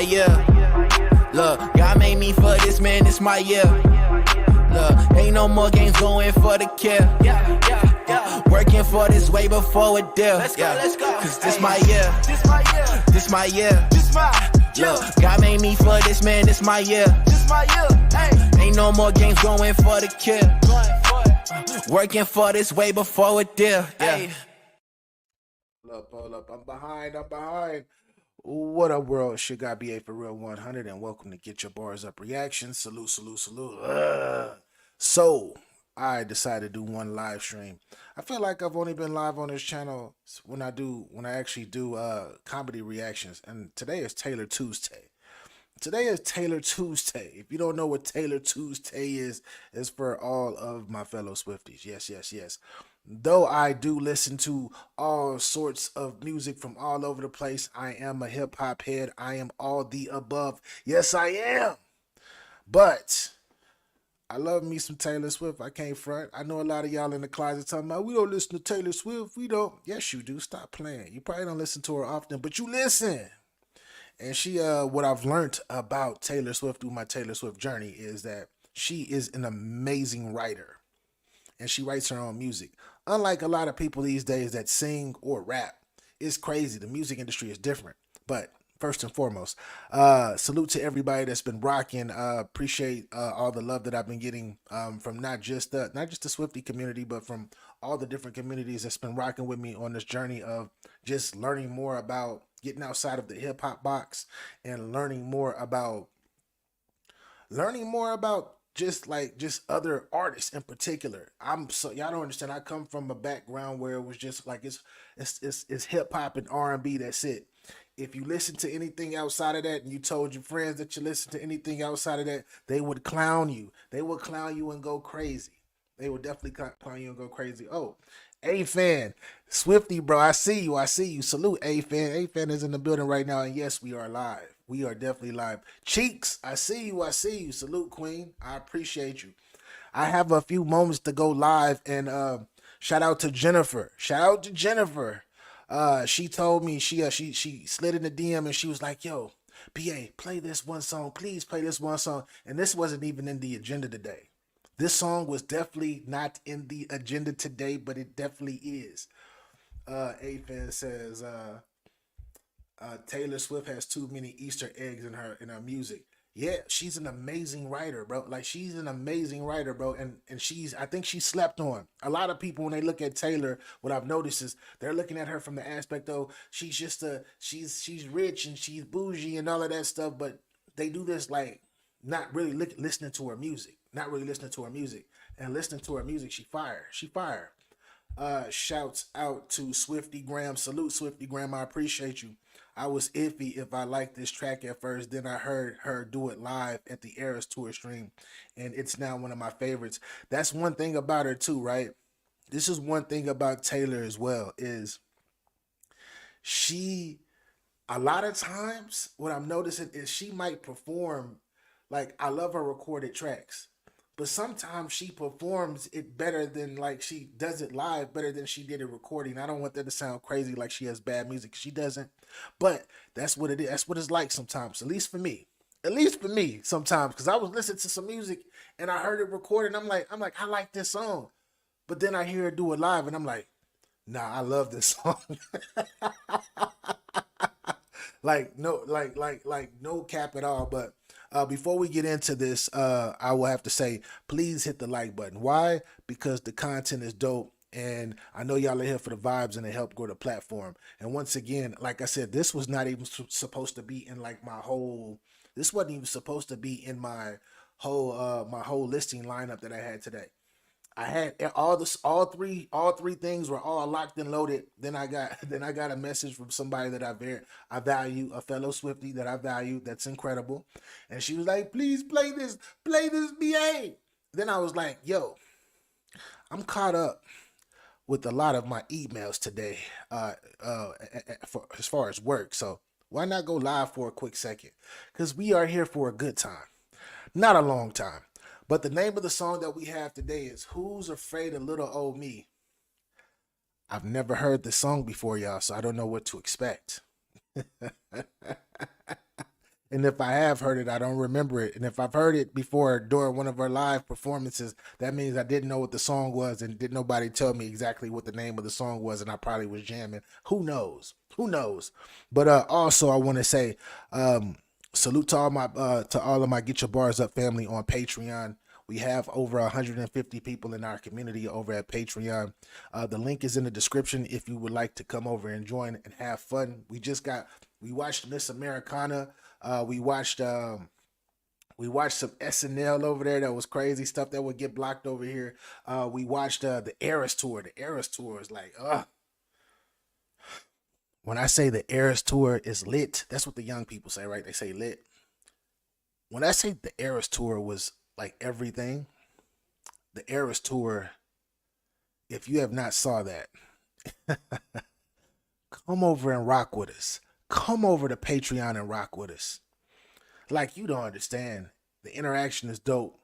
year. Look, God made me for this, man, this my year. Look, ain't no more games going for the kill. Working for this way before a deal. Let's go. Cause this my year. This my year. Look, God made me for this, man, this my year. Ain't no more games going for the kill. Working for this way before a deal. Hold up, I'm behind. What up, world? It's your guy BA for Real 100, and welcome to Get Your Bars Up Reaction. Salute. So, I decided to do one live stream. I feel like I've only been live on this channel when I actually do comedy reactions, and today is Taylor Tuesday. If you don't know what Taylor Tuesday is, it's for all of my fellow Swifties. Yes. Though I do listen to all sorts of music from all over the place, I am a hip-hop head. I am all the above. Yes, I am. But I love me some Taylor Swift. I can't front. I know a lot of y'all in the closet talking about, we don't listen to Taylor Swift. We don't. Yes, you do. Stop playing. You probably don't listen to her often, but you listen. And she, what I've learned about Taylor Swift through my Taylor Swift journey is that she is an amazing writer. And she writes her own music. Unlike a lot of people these days that sing or rap, it's crazy. The music industry is different. But first and foremost, salute to everybody that's been rocking. Appreciate all the love that I've been getting from not just the Swifty community, but from all the different communities that's been rocking with me on this journey of just learning more about getting outside of the hip hop box and learning more about just other artists in particular. Y'all don't understand. I come from a background where it was just like it's hip hop and R&B. That's it. If you listen to anything outside of that, and you told your friends that you listen to anything outside of that, they would clown you. They would clown you and go crazy. They would definitely clown you and go crazy. Oh, A-Fan, Swifty, bro, I see you. Salute, A-Fan. A-Fan is in the building right now, and yes, we are live. We are definitely live. Cheeks, I see you. Salute, Queen. I appreciate you. I have a few moments to go live, and shout out to Jennifer. She told me, she slid in the DM, and she was like, yo, BA, play this one song. Please play this one song. And this wasn't even in the agenda today. This song was definitely not in the agenda today, but it definitely is. A-Fan says, Taylor Swift has too many Easter eggs in her music. Yeah, she's an amazing writer, bro. Like, she's an amazing writer, bro. And I think she's slept on. A lot of people, when they look at Taylor, what I've noticed is they're looking at her from the aspect of she's just she's rich and she's bougie and all of that stuff, but they do this like not really listening to her music. And listening to her music, she fire. Shouts out to Swifty Graham. Salute, Swifty Graham. I appreciate you. I was iffy if I liked this track at first. Then I heard her do it live at the Eras Tour stream, and it's now one of my favorites. That's one thing about her too, right? This is one thing about Taylor as well, is a lot of times what I'm noticing is she might perform, like, I love her recorded tracks, but sometimes she performs it better than, like, she does it live better than she did it recording. I don't want that to sound crazy like she has bad music. She doesn't. But that's what it is. That's what it's like sometimes. At least for me sometimes. Because I was listening to some music and I heard it recorded. And I'm like, I like this song. But then I hear her do it live and I'm like, nah, I love this song. like no cap at all. But before we get into this, I will have to say, please hit the like button. Why? Because the content is dope, and I know y'all are here for the vibes and to help grow the platform. And once again, like I said, this was not even supposed to be in like my whole. This wasn't even supposed to be in my whole listing lineup that I had today. I had all three things were all locked and loaded. Then I got a message from somebody that I value, a fellow Swifty that I value. That's incredible. And she was like, please play this BA. Then I was like, yo, I'm caught up with a lot of my emails today, as far as work. So why not go live for a quick second? Because we are here for a good time, not a long time. But the name of the song that we have today is Who's Afraid of Little Old Me? I've never heard this song before, y'all, so I don't know what to expect. And if I have heard it, I don't remember it. And if I've heard it before during one of our live performances, that means I didn't know what the song was and didn't nobody tell me exactly what the name of the song was, and I probably was jamming. Who knows? Who knows? But also I want to say salute to all of my Get Your Bars Up family on Patreon. We have over 150 people in our community over at Patreon. The link is in the description if you would like to come over and join and have fun. We watched Miss Americana. We watched some SNL over there that was crazy stuff that would get blocked over here. We watched the Eras Tour. The Eras Tour is like, when I say the Eras Tour is lit, that's what the young people say, right? They say lit. When I say the Eras Tour was like everything, the Eras Tour, if you have not saw that, come over and rock with us. Come over to Patreon and rock with us. Like, you don't understand. The interaction is dope.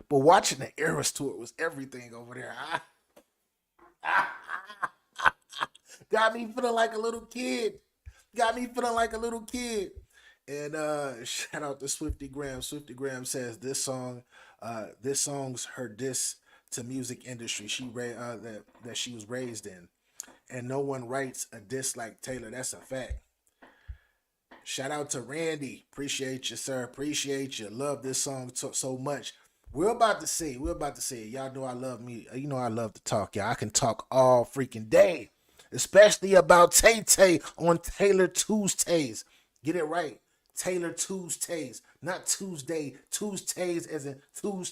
But watching the Eras Tour was everything over there. Got me feeling like a little kid. And shout out to Swifty Graham. Swifty Graham says this song's her diss to music industry that she was raised in. And no one writes a diss like Taylor. That's a fact. Shout out to Randy. Appreciate you, sir. Appreciate you. Love this song so much. We're about to see. Y'all know I love me. You know I love to talk, y'all. I can talk all freaking day. Especially about Tay-Tay on Taylor Tuesdays. Get it right. Taylor Tuesdays. Not Tuesday. Tuesdays as in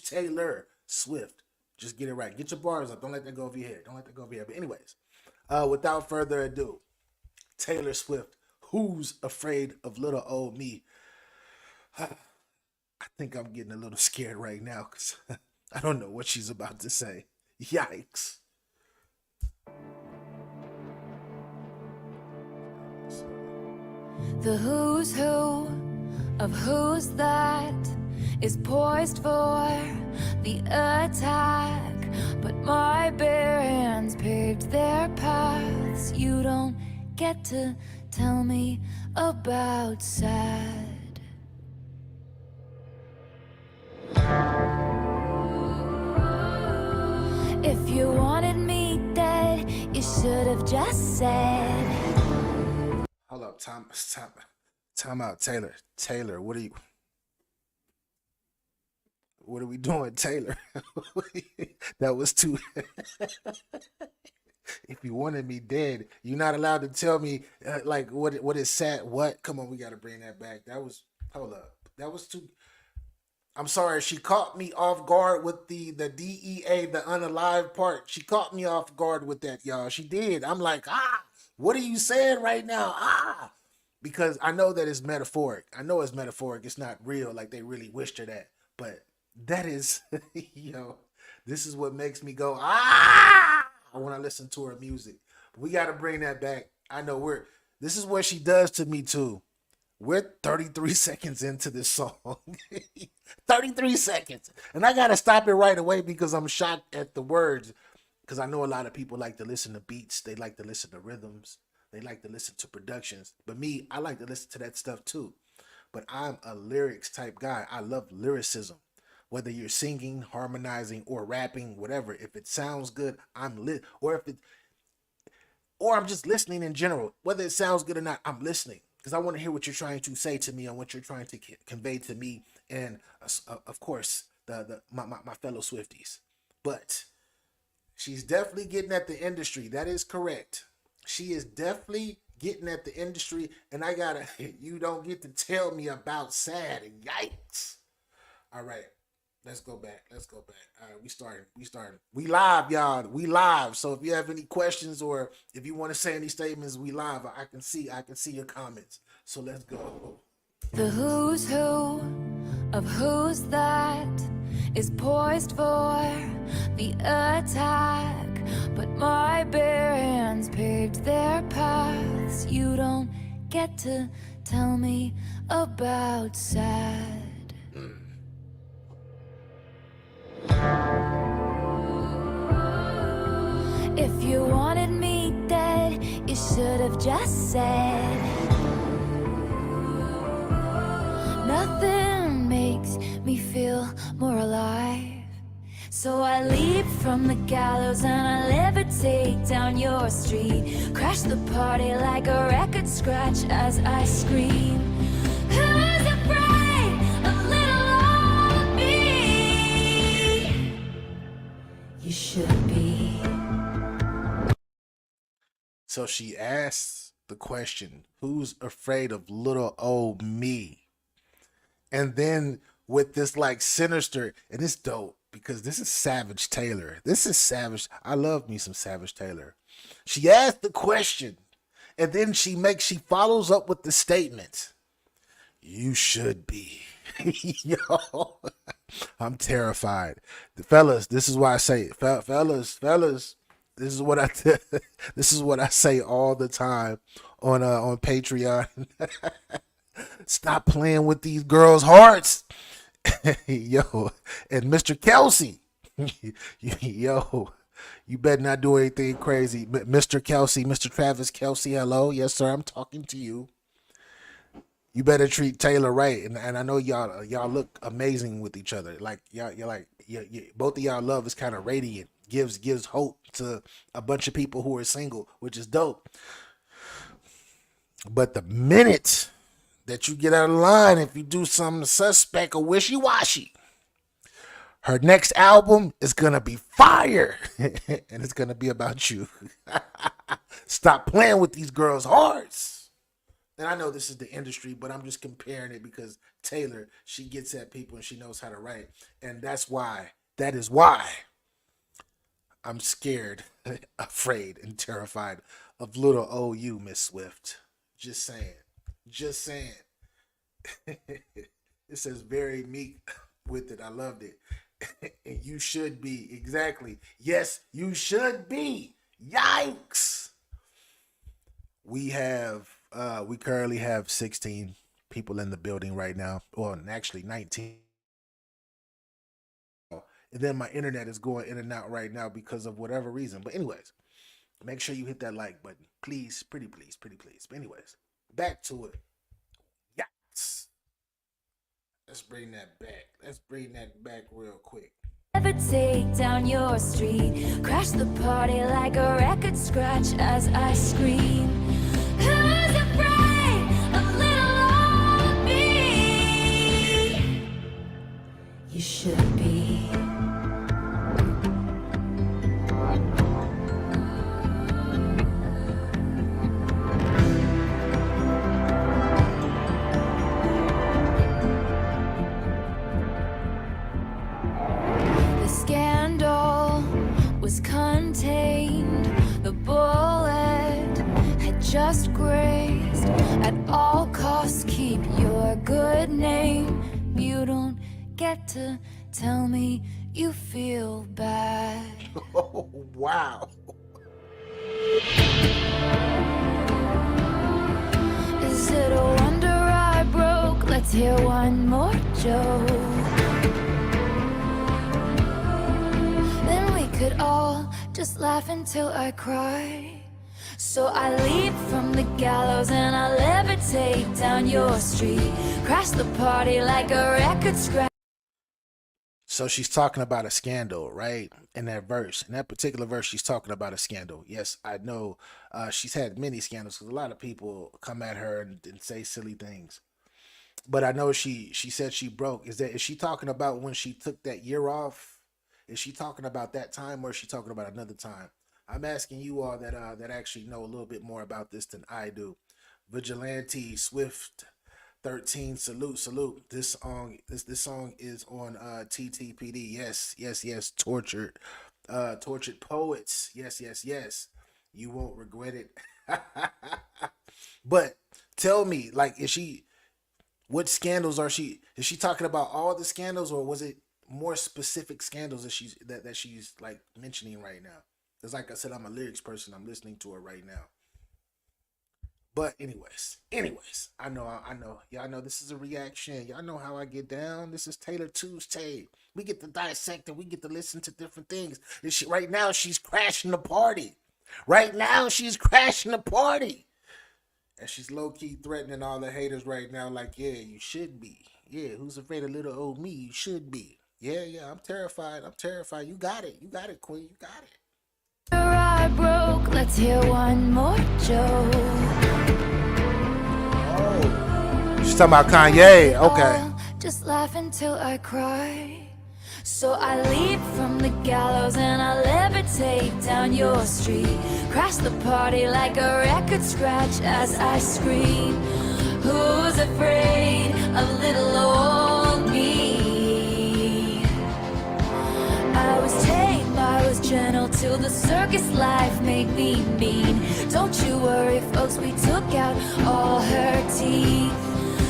Taylor Swift. Just get it right. Get your bars up. Don't let that go over your head. But anyways, without further ado, Taylor Swift. Who's afraid of little old me? I think I'm getting a little scared right now because I don't know what she's about to say. Yikes. The who's who of who's that is poised for the attack, but my bare hands paved their paths. You don't get to tell me about sad. If you wanted me dead, you should have just said. Hold up, time out, Taylor. Taylor, what are we doing, Taylor? That was too. If you wanted me dead, you're not allowed to tell me like what is sad. What? Come on, we got to bring that back. Hold up. That was too. I'm sorry. She caught me off guard with the DEA, the unalive part. She caught me off guard with that, y'all. She did. I'm like, what are you saying right now? Because I know that it's metaphoric. It's not real. Like they really wished her that. But that is, this is what makes me go, when I listen to her music. We got to bring that back. I know this is what she does to me too. We're 33 seconds into this song. 33 seconds. And I got to stop it right away because I'm shocked at the words. Because I know a lot of people like to listen to beats. They like to listen to rhythms. They like to listen to productions. But me, I like to listen to that stuff too. But I'm a lyrics type guy. I love lyricism. Whether you're singing, harmonizing, or rapping, whatever. If it sounds good, I'm lit. Or I'm just listening in general. Whether it sounds good or not, I'm listening. Because I want to hear what you're trying to say to me and what you're trying to convey to me. And of course, my fellow Swifties. But she's definitely getting at the industry. That is correct. She is definitely getting at the industry. And you don't get to tell me about sad. Yikes. All right. Let's go back. All right, we starting. We live, y'all. We live. So if you have any questions or if you want to say any statements, we live. I can see your comments. So let's go. The who's who of who's that is poised for the attack, but my bare hands paved their paths. You don't get to tell me about sad. If you wanted me dead, you should have just said. feel more alive. So I leap from the gallows and I levitate down your street. Crash the party like a record scratch as I scream. Who's afraid of little old me? You should be. So she asks the question, who's afraid of little old me? And then with this like sinister, and it's dope because this is Savage Taylor. This is Savage. I love me some Savage Taylor. She asked the question, and then she follows up with the statement, you should be. Yo, I'm terrified. Fellas, this is why I say, fellas, this is what this is what I say all the time on Patreon. Stop playing with these girls' hearts. Yo, and Mr. Kelsey. Yo, you better not do anything crazy. Mr. Kelsey, Mr. Travis Kelsey, hello. Yes, sir, I'm talking to you. You better treat Taylor right. And I know y'all look amazing with each other. Like you're like both of y'all love is kind of radiant. Gives hope to a bunch of people who are single, which is dope. But the minute that you get out of line, if you do something suspect or wishy-washy, her next album is gonna be fire. And it's gonna be about you. Stop playing with these girls' hearts. And I know this is the industry, but I'm just comparing it because Taylor, she gets at people and she knows how to write. And that is why I'm scared, afraid, and terrified of little old you, Miss Swift. Just saying. It says very meek with it. I loved it. And you should be. Exactly. Yes, you should be. Yikes. We currently have 16 people in the building right now. Well, actually 19. And then my internet is going in and out right now because of whatever reason. But anyways, make sure you hit that like button. Please, pretty please. But anyways, back to it. Yes. Let's bring that back real quick. Levitate down your street. Crash the party like a record scratch as I scream. Who's afraid of little old me? You should be. Contained, the bullet had just grazed. At all costs, keep your good name. You don't get to tell me you feel bad. Oh, wow. Is it a wonder I broke? Let's hear one more joke. Then we could all just laugh until I cry. So I leap from the gallows and I levitate down your street. Crash the party like a record scratch. So she's talking about a scandal, right? In that particular verse, she's talking about a scandal. Yes, I know she's had many scandals because a lot of people come at her and say silly things. But I know she said she broke. Is she talking about when she took that year off? Is she talking about that time, or is she talking about another time? I'm asking you all that actually know a little bit more about this than I do. Vigilante, Swift, 13, salute. This song is on TTPD. Yes. Tortured Poets. Yes. You won't regret it. But tell me, like, what scandals is she talking about? All the scandals, or was it more specific scandals that she's like mentioning right now? Because like I said, I'm a lyrics person. I'm listening to her right now. But anyways, I know. Y'all know this is a reaction. Y'all know how I get down. This is Taylor Tuesday. We get to dissect and we get to listen to different things. Right now, she's crashing the party. And she's low-key threatening all the haters right now, like, yeah, you should be. Yeah, who's afraid of little old me? You should be. Yeah, yeah, I'm terrified. I'm terrified. You got it. You got it, Queen. You got it. I broke, let's hear one more joke. Oh. She's talking about Kanye. Okay. Just laugh until I cry. So I leap from the gallows and I levitate down your street. Crash the party like a record scratch as I scream. Who's afraid of little old me? I was tame, I was gentle till the circus life made me mean. Don't you worry, folks, we took out all her teeth.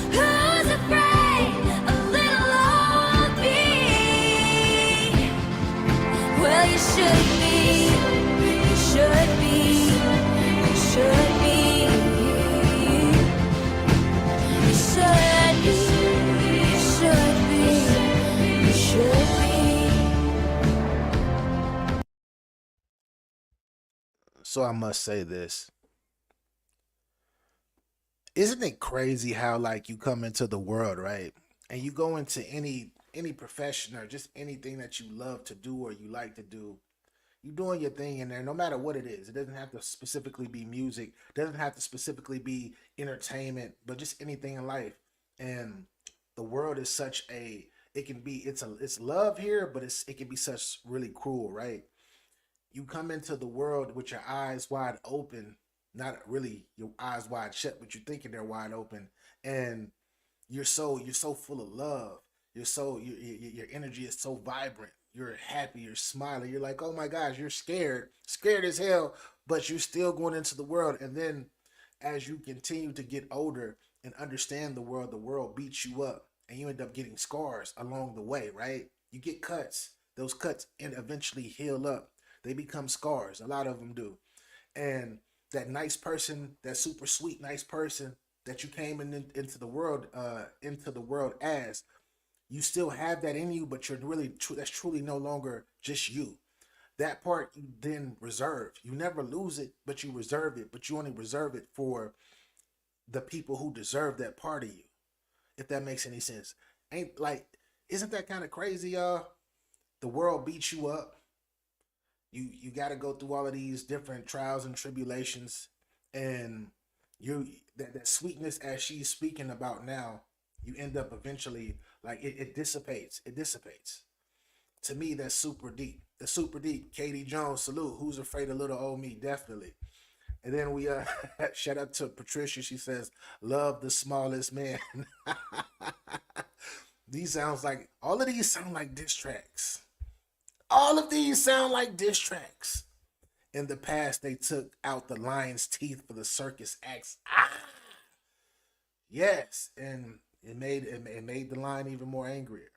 Who's afraid of little old me? Well, you should be, you should be, you should be, you should be, you should be, you should be. So I must say this. Isn't it crazy how like you come into the world, right? And you go into any profession or just anything that you love to do or you like to do. You doing your thing in there, no matter what it is. It doesn't have to specifically be music. It doesn't have to specifically be entertainment, but just anything in life. And the world is such a it's love here, but it can be such really cruel, right? You come into the world with your eyes wide open, not really your eyes wide shut, but you're thinking they're wide open, and you're so full of love. Your energy is so vibrant. You're happy. You're smiling. You're like, oh my gosh, you're scared as hell, but you're still going into the world. And then, as you continue to get older and understand the world beats you up, and you end up getting scars along the way, right? You get cuts. Those cuts and eventually heal up. They become scars. A lot of them do. And that nice person, that super sweet, nice person that you came into the world as, you still have that in you, but you're really that's truly no longer just you. That part you then reserve. You never lose it, but you reserve it. But you only reserve it for the people who deserve that part of you. If that makes any sense. Isn't that kind of crazy, y'all? The world beats you up. You got to go through all of these different trials and tribulations, and that sweetness as she's speaking about now, you end up eventually like it dissipates. It dissipates. To me, that's super deep. That's super deep. Katie Jones, salute. Who's afraid of little old me? Definitely. And then we shout out to Patricia. She says, "Love the smallest man." All of these sound like diss tracks. All of these sound like diss tracks. In the past, they took out the lion's teeth for the circus acts. Yes, and it made the lion even more angrier.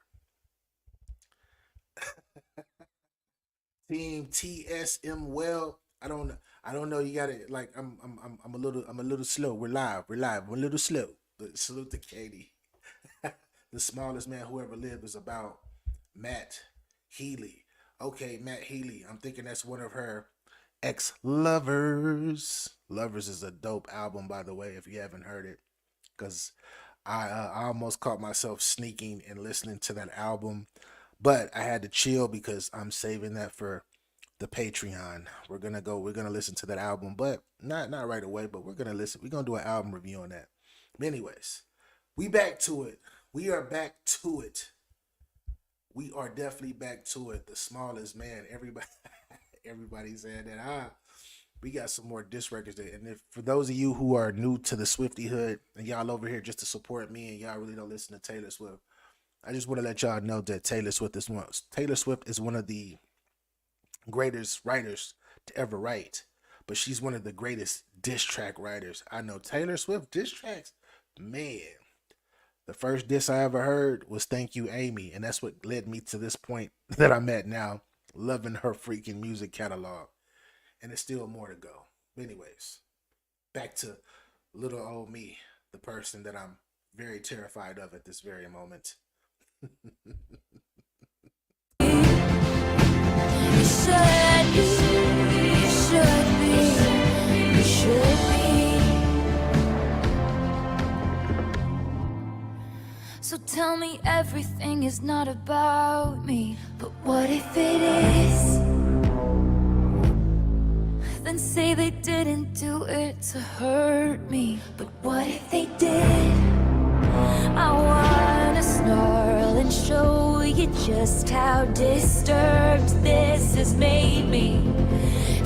Team TSM. Well, I don't know. You got it. Like I'm a little slow. We're live. I'm a little slow. But salute to Katie. The smallest man who ever lived is about Matt Healy. Okay, Matt Healy. I'm thinking that's one of her ex-lovers. Lovers is a dope album, by the way, if you haven't heard it. Because I almost caught myself sneaking and listening to that album. But I had to chill because I'm saving that for the Patreon. We're gonna listen to that album, but not right away, but we're gonna listen. We're gonna do an album review on that. But anyways, we back to it. We are back to it. We are definitely back to it. The smallest man. Everybody said that. We got some more diss records there. And for those of you who are new to the Swifty hood and y'all over here just to support me and y'all really don't listen to Taylor Swift, I just want to let y'all know that Taylor Swift is one of the greatest writers to ever write. But she's one of the greatest diss track writers. I know Taylor Swift diss tracks, man. The first diss I ever heard was Thank You, Amy. And that's what led me to this point that I'm at now, loving her freaking music catalog. And there's still more to go. Anyways, back to little old me, the person that I'm very terrified of at this very moment. You should be. So tell me everything is not about me. But what if it is? Then say they didn't do it to hurt me. But what if they did? I wanna snarl and show you just how disturbed this has made me.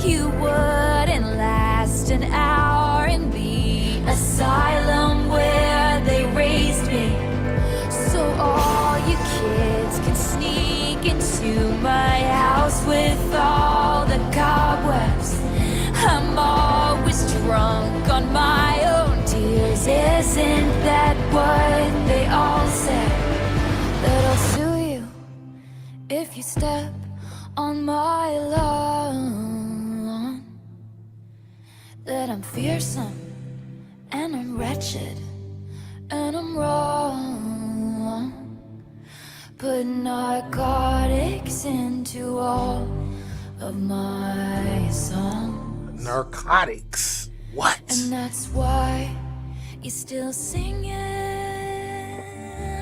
You wouldn't last an hour in the asylum where they raised me. So all you kids can sneak into my house with all the cobwebs. I'm always drunk on my own tears. Isn't that what they all say? That I'll sue you if you step on my lawn. That I'm fearsome and I'm wretched and I'm wrong. Put narcotics into all of my songs. Narcotics. What? And that's why you're still singing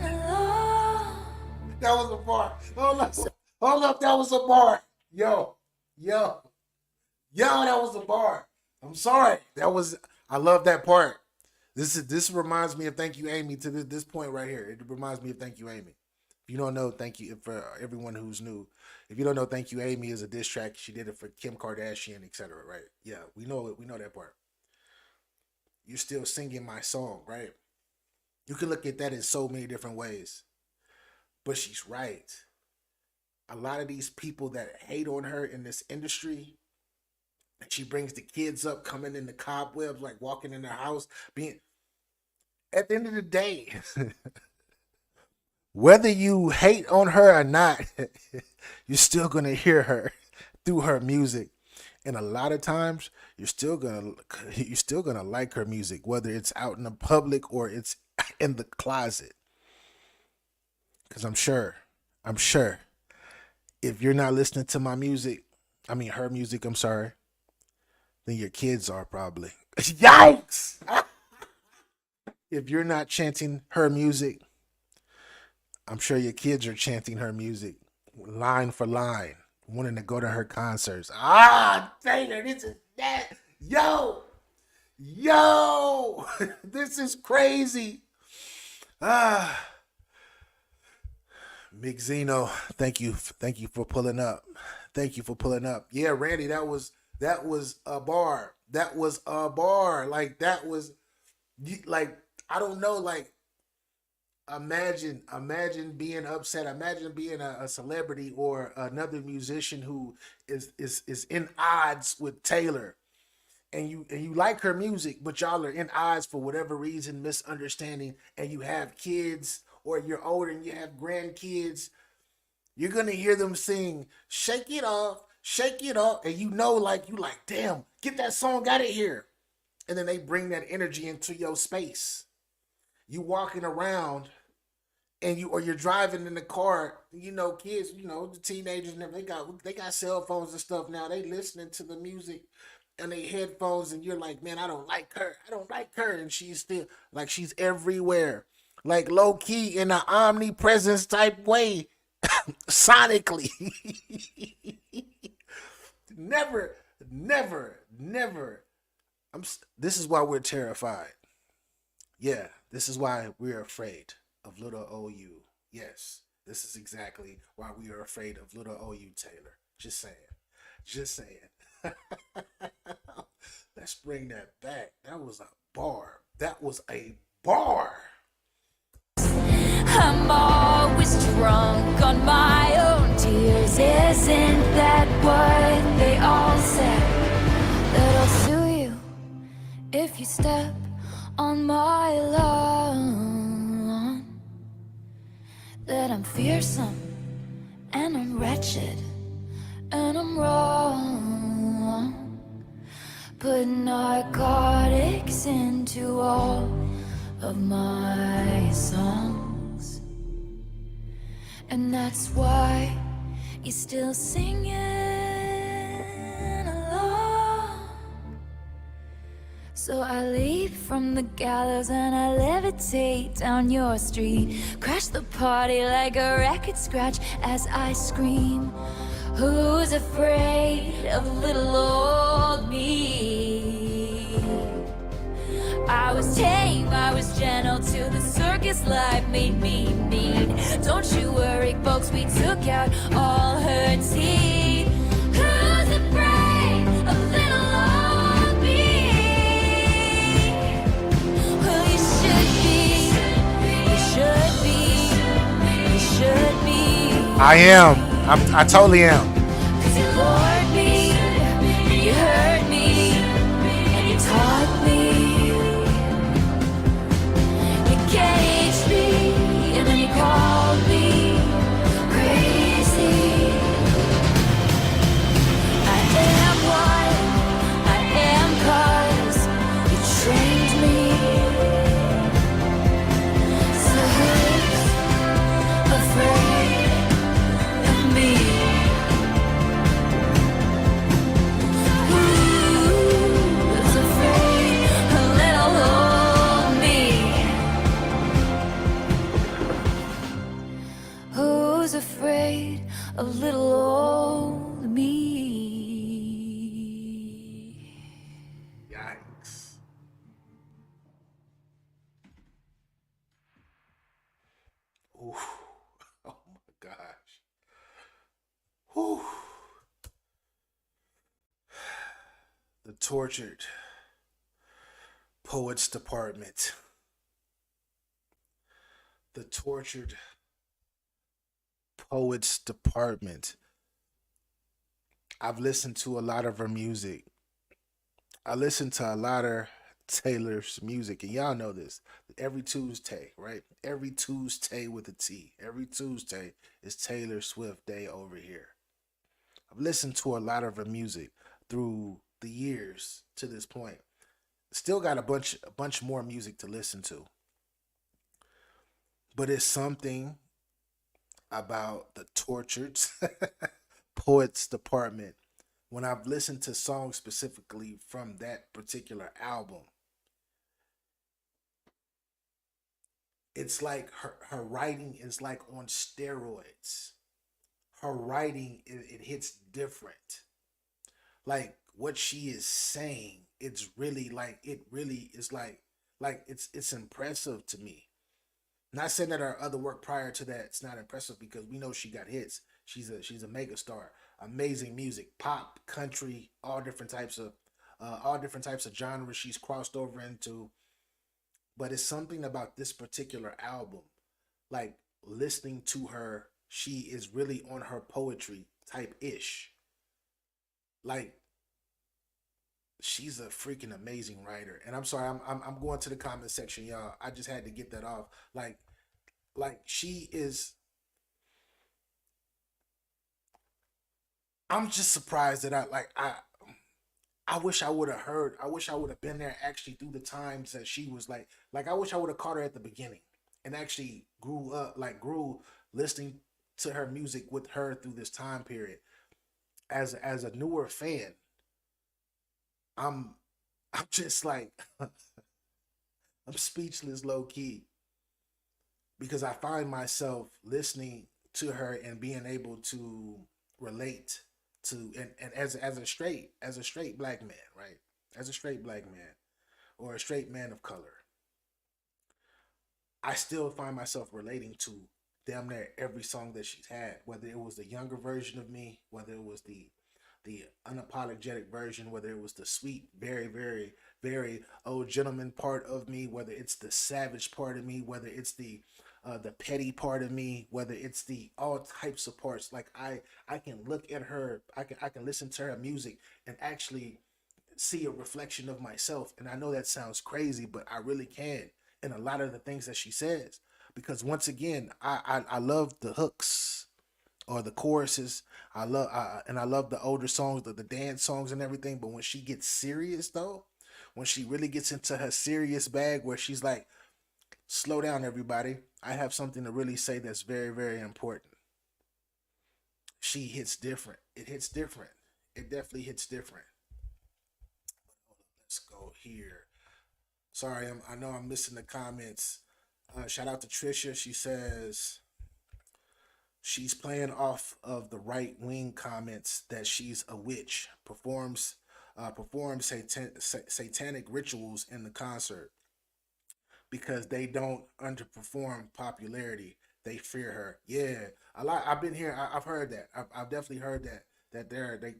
along. That was a bar. Hold up, that was a bar. Yo, that was a bar. I'm sorry. I love that part. This reminds me of Thank You, Amy, to this point right here. It reminds me of Thank You, Amy. If you don't know, thank you for everyone who's new. If you don't know, Thank You, Amy is a diss track. She did it for Kim Kardashian, etc. Right? Yeah, we know it. We know that part. You're still singing my song, right? You can look at that in so many different ways. But she's right. A lot of these people that hate on her in this industry, and she brings the kids up, coming in the cobwebs, like walking in their house, being. At the end of the day, whether you hate on her or not, you're still gonna hear her through her music, and a lot of times you're still gonna like her music, whether it's out in the public or it's in the closet. Because I'm sure, if you're not listening to my music, her music, I'm sorry, then your kids are probably. Yikes! If you're not chanting her music, I'm sure your kids are chanting her music line for line, wanting to go to her concerts. Taylor, this is that. Yo, this is crazy. Big Zeno, thank you for pulling up. Yeah, Randy, that was a bar. Like that was like, I don't know, like imagine being upset. Imagine being a celebrity or another musician who is in odds with Taylor. And you like her music, but y'all are in odds for whatever reason, misunderstanding, and you have kids, or you're older and you have grandkids. You're gonna hear them sing "Shake It Off," and you like, damn, get that song out of here. And then they bring that energy into your space. You walking around, and you're driving in the car. Kids, the teenagers, and they got cell phones and stuff now. They listening to the music and they headphones, and you're like, man, I don't like her, and she's still like, she's everywhere, like low key in an omnipresence type way, sonically. Never. This is why we're terrified. Yeah, this is why we're afraid of little OU. Yes, this is exactly why we are afraid of little OU, Taylor. Just saying. Let's bring that back. That was a bar. I'm always drunk on my own tears. Isn't that what they all say? That I'll sue you if you step on my lawn. That I'm fearsome and I'm wretched and I'm wrong. Put narcotics into all of my songs. And that's why you're still singing along. So I leap from the gallows and I levitate down your street. Crash the party like a record scratch as I scream. Who's afraid of little old me? I was tame, I was gentle till the circus life made me mean. Don't you worry, folks, we took out all her teeth. Who's afraid of little old me? Well, you should be, you should be, you should be. I am. I totally am. 'Cause you lured me, and you hurt me, and you taught me. You caged me, and then you called me crazy. I am what I am 'cause you trained me. So who's afraid of me? Who's afraid of little old me? Who's afraid of little old me? Yikes. Ooh. Oh my gosh. Whew. The Tortured Poets Department. The Tortured Poets Department. I've listened to a lot of her music. I listen to a lot of Taylor's music, and y'all know this. Every Tuesday, right? Every Tuesday with a T. Every Tuesday is Taylor Swift Day over here. I've listened to a lot of her music through the years to this point. Still got a bunch more music to listen to. But it's something about the Tortured Poets Department when I've listened to songs specifically from that particular album. It's like her writing is like on steroids. Her writing, it hits different. Like what she is saying, it's really like it really is like it's impressive to me. Not saying that her other work prior to that it's not impressive because we know she got hits. She's a mega star. Amazing music, pop, country, all different types of genres she's crossed over into. But it's something about this particular album, like listening to her, she is really on her poetry type ish. Like she's a freaking amazing writer. And I'm sorry, I'm going to the comment section, y'all. I just had to get that off. Like she is. I'm just surprised that I wish I would have heard. I wish I would have been there actually through the times that she was like I wish I would have caught her at the beginning and actually grew up, grew listening to her music with her through this time period. As a newer fan, I'm I'm just like I'm speechless low key because I find myself listening to her and being able to relate to and as a straight black man, right? As a straight black man or a straight man of color, I still find myself relating to damn near every song that she's had, whether it was the younger version of me, whether it was the unapologetic version, whether it was the sweet, very, very, very old gentleman part of me, whether it's the savage part of me, whether it's the petty part of me, whether it's the all types of parts. Like I can look at her, I can listen to her music and actually see a reflection of myself. And I know that sounds crazy, but I really can in a lot of the things that she says. Because once again, I love the hooks or the choruses. I love the older songs, the dance songs and everything. But when she gets serious though, when she really gets into her serious bag where she's like, slow down everybody. I have something to really say that's very, very important. She hits different. It hits different. It definitely hits different. Let's go here. Sorry, I know I'm missing the comments. Shout out to Trisha. She says she's playing off of the right wing comments that she's a witch, performs satanic rituals in the concert because they don't underperform popularity. They fear her. Yeah, a lot. I've been here. I've heard that. I've definitely heard that. They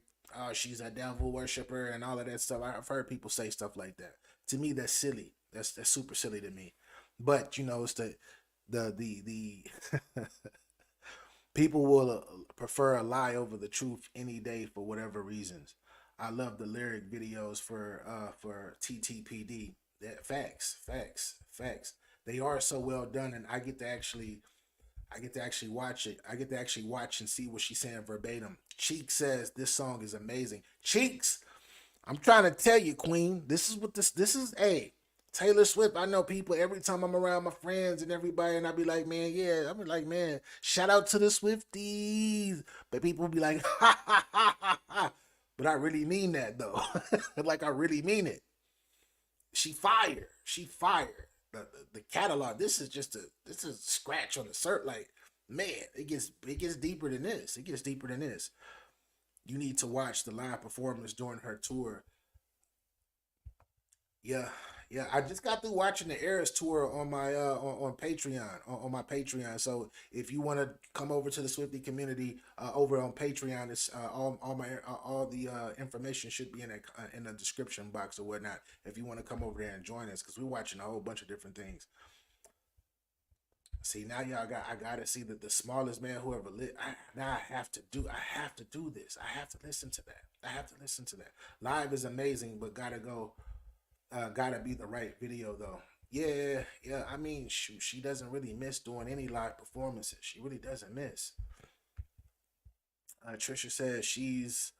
she's a devil worshiper and all of that stuff. I've heard people say stuff like that. To me, that's silly. That's super silly to me. But you know, it's the people will prefer a lie over the truth any day for whatever reasons. I love the lyric videos for TTPD. That facts. They are so well done, and I get to actually watch it. I get to actually watch and see what she's saying verbatim. Cheek says this song is amazing. Cheeks, I'm trying to tell you, Queen. This is what this is. Hey, Taylor Swift. I know people every time I'm around my friends and everybody, and I be like, man, yeah. I be like, man, shout out to the Swifties. But people be like, ha ha ha ha ha. But I really mean that though. Like I really mean it. She fired. She fired. The catalog. This is a scratch on the cert. Like, man, it gets deeper than this. It gets deeper than this. You need to watch the live performance during her tour. Yeah, yeah. I just got through watching the Eras tour on my on Patreon on my Patreon. So if you want to come over to the Swifty community over on Patreon, it's all the information should be in the description box or whatnot. If you want to come over there and join us, because we're watching a whole bunch of different things. See now, I gotta see that the smallest man who ever lived. Now I have to do this. I have to listen to that. Live is amazing, but gotta be the right video though. Yeah. I mean, shoot, she doesn't really miss doing any live performances. She really doesn't miss. Trisha says she's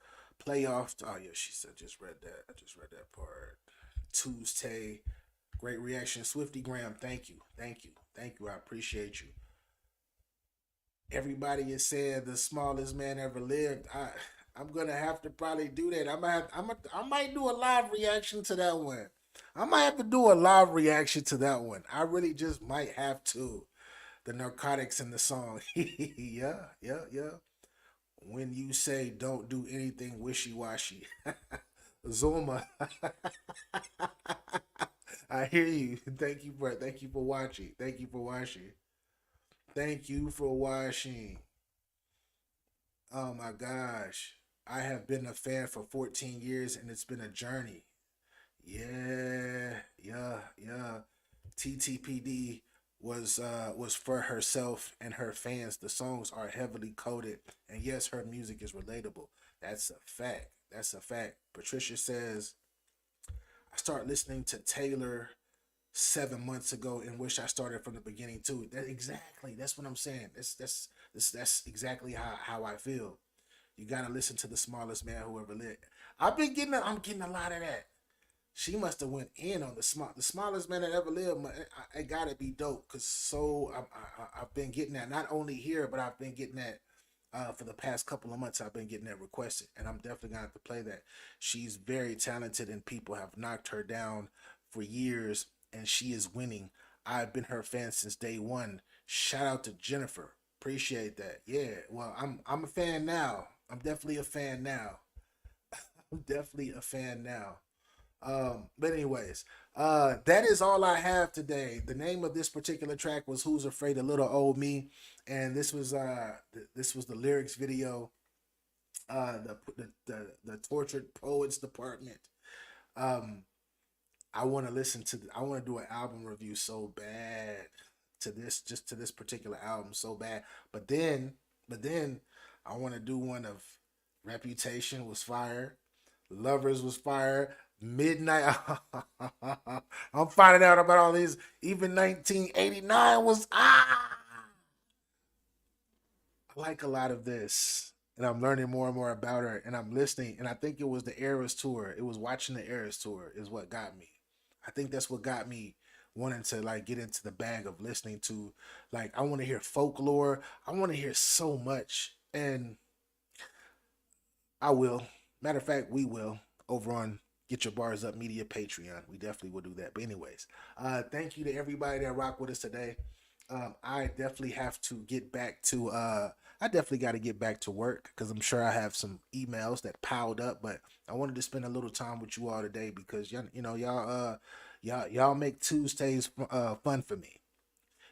playoff. Oh yeah, she said just read that. I just read that part. Tuesday, great reaction. Swifty Graham, thank you. I appreciate you. Everybody is saying the smallest man ever lived. I'm gonna have to probably do that. I might do a live reaction to that one. I might have to do a live reaction to that one. I really just might have to. The narcotics in the song. Yeah. When you say don't do anything wishy-washy. Zuma. I hear you. Thank you for watching. Thank you for watching. Oh my gosh. I have been a fan for 14 years and it's been a journey. Yeah. TTPD was for herself and her fans. The songs are heavily coded, and yes, her music is relatable. That's a fact. Patricia says, I started listening to Taylor 7 months ago and wish I started from the beginning too. That's what I'm saying. That's exactly how I feel. You gotta listen to the smallest man who ever lived. I'm getting a lot of that. She must have went in on the smallest man that ever lived. It gotta be dope, cause I've been getting that not only here, but I've been getting that for the past couple of months. I've been getting that requested, and I'm definitely gonna have to play that. She's very talented, and people have knocked her down for years, and she is winning. I've been her fan since day one. Shout out to Jennifer. Appreciate that. Yeah, well, I'm a fan now. I'm definitely a fan now. But anyways, that is all I have today. The name of this particular track was "Who's Afraid of Little Old Me," and this was the lyrics video. The Tortured Poets Department. I want to do an album review so bad to this particular album so bad. But then I want to do one of Reputation was fire, Lovers was fire, Midnight. I'm finding out about all these. Even 1989 was I like a lot of this, and I'm learning more and more about her, and I'm listening, and I think it was the Eras tour. It was watching the Eras tour is what got me. I think that's what got me wanting to like get into the bag of listening to, like, I want to hear folklore. I want to hear so much, and I will. Matter of fact, we will over on Get Your Bars Up Media Patreon. We definitely will do that. But anyways, thank you to everybody that rock with us today. I definitely have to get back to I definitely got to get back to work because I'm sure I have some emails that piled up, but I wanted to spend a little time with you all today because y'all make Tuesdays fun for me.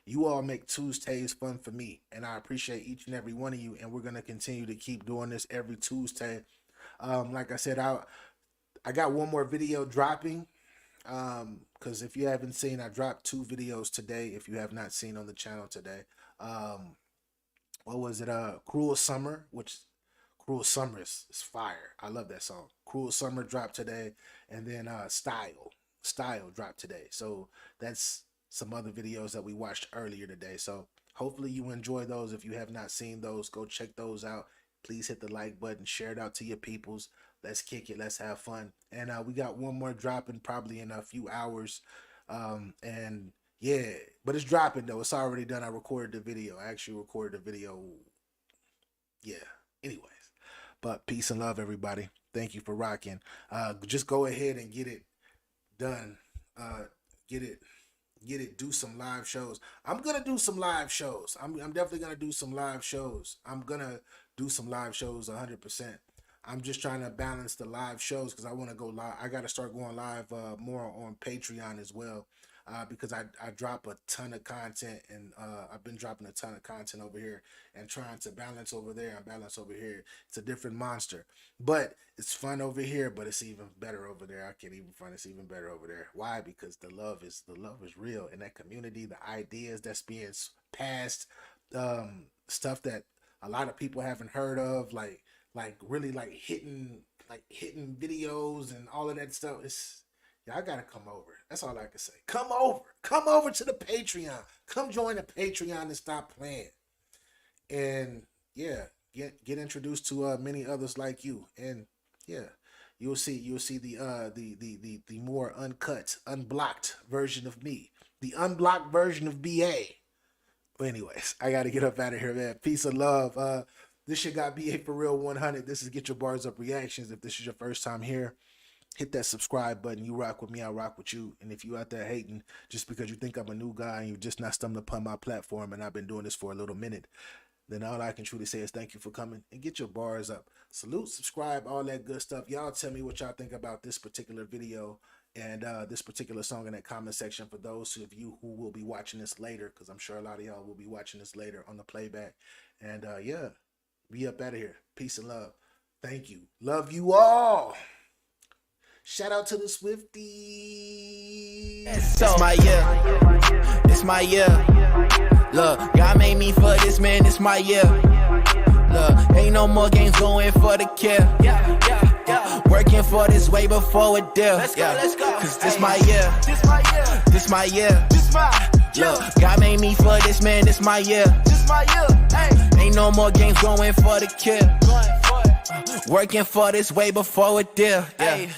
You all make Tuesdays fun for me, and I appreciate each and every one of you, and we're going to continue to keep doing this every Tuesday. Like I said, I got one more video dropping. Because if you haven't seen, I dropped 2 videos today. If you have not seen on the channel today, what was it? Cruel Summer, which Cruel Summer is fire. I love that song. Cruel Summer dropped today, and then Style dropped today. So that's some other videos that we watched earlier today. So hopefully you enjoy those. If you have not seen those, go check those out. Please hit the like button, share it out to your peoples. Let's kick it. Let's have fun. And we got one more dropping probably in a few hours. And yeah, but it's dropping though. It's already done. I recorded the video. I actually recorded the video. Yeah. Anyways, but peace and love, everybody. Thank you for rocking. Just go ahead and get it done. Get it. Do some live shows. I'm gonna do some live shows. I'm definitely gonna do some live shows. I'm gonna do some live shows 100%. I'm just trying to balance the live shows because I want to go live. I got to start going live more on Patreon as well because I drop a ton of content, and I've been dropping a ton of content over here and trying to balance over there and balance over here. It's a different monster, but it's fun over here, but it's even better over there. I can't even find it's even better over there. Why? Because the love is real, and that community, the ideas that's being passed, stuff that a lot of people haven't heard of, like really hitting videos and all of that stuff. Y'all gotta come over. That's all I can say. Come over to the Patreon. Come join the Patreon and stop playing. And yeah, get introduced to many others like you. And yeah, you'll see the more uncut, unblocked version of me, the unblocked version of BA. But anyways, I gotta get up out of here, man. Peace and love. This shit got BA for real 100. This is Get Your Bars Up Reactions. If this is your first time here, hit that subscribe button. You rock with me, I rock with you. And if you out there hating just because you think I'm a new guy and you've just not stumbled upon my platform and I've been doing this for a little minute, then all I can truly say is thank you for coming and get your bars up. Salute, subscribe, all that good stuff. Y'all tell me what y'all think about this particular video and this particular song in that comment section for those of you who will be watching this later, because I'm sure a lot of y'all will be watching this later on the playback. And yeah. Be up out of here. Peace and love. Thank you. Love you all. Shout out to the Swifty. It's my year. It's my year. Look, God made me for this, man. It's my year. Look, ain't no more games going for the kill. Working for this way before a deal. Let's go. Cause this my year. This my year. Look, God made me for this, man. This my year. Ain't no more games going for the kill. Working for this way before a deal. Yeah.